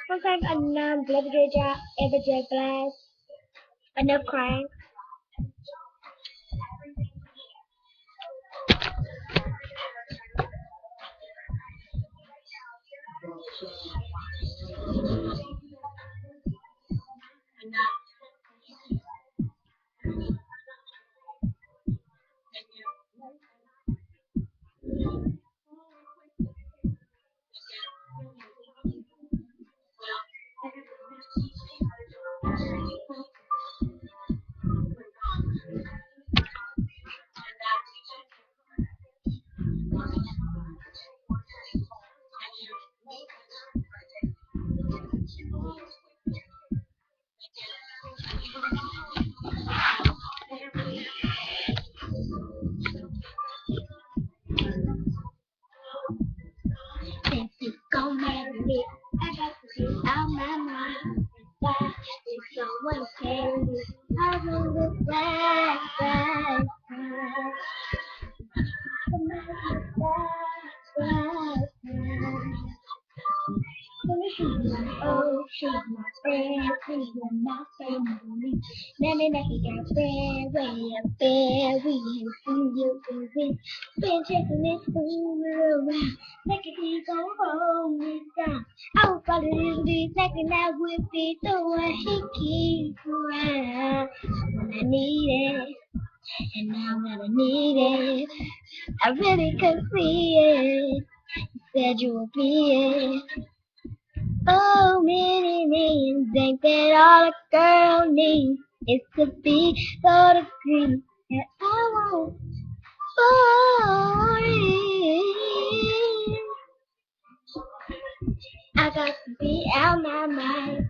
Sometimes I'm not blood Georgia, ever Jack Glass, enough crying. If you gon' marry me, I got to be out my mind. Why? If someone carry me, I will look back, back, back. Oh, she's my friend, she's my family. Nanny, nanny, got friend, way up there, we ain't seen you in this. Been chasing this fool around, making me go hold me down. I was falling in this second, I would be the one he keeps around. When I need it, and now that I need it, I really could see it. Said you would be it. Oh, many millions think that all a girl needs is to be so discreet. And I won't fall in. I got to be out my mind.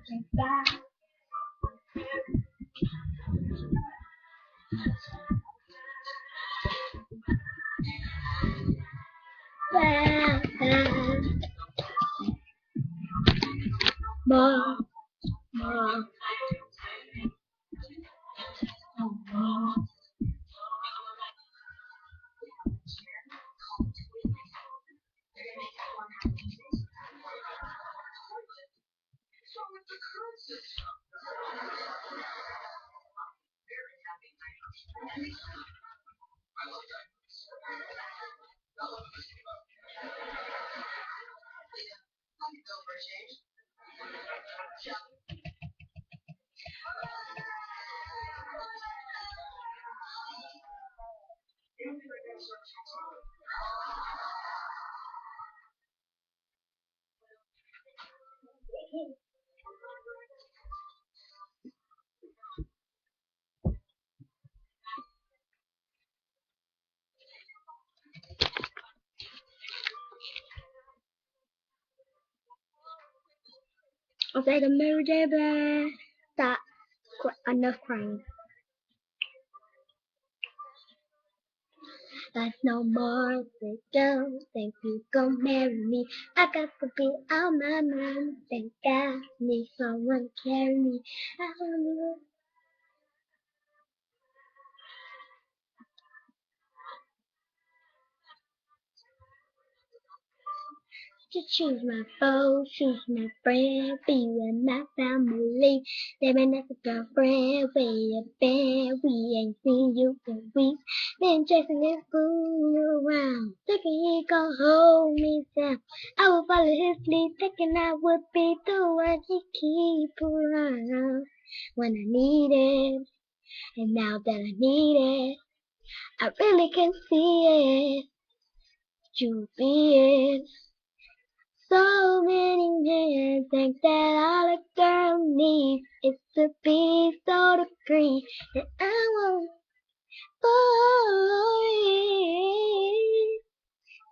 Bye, bye. More, more, more. It's like a Mary J. Blige. Stop. Enough crying. That's no more. They don't think you gon' marry me. I got to be out my mind. Thank God, need someone carry me. I don't know. To choose my foe, choose my friend, be with my family. They been as a girlfriend, way up there. We ain't seen you in weeks. Been chasing this fool around, thinking he gon' hold me down. I would follow his lead, thinking I would be the one he keep around when I need it. And now that I need it, I really can see it. You be it. So many men think that all a girl needs is to be so discreet, and I won't fall in.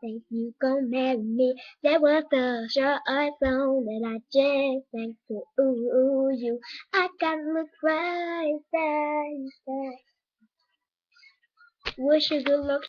Think you gon' marry me? That was the short song that I just sang to you. I gotta look right, right, right. Wish you good luck.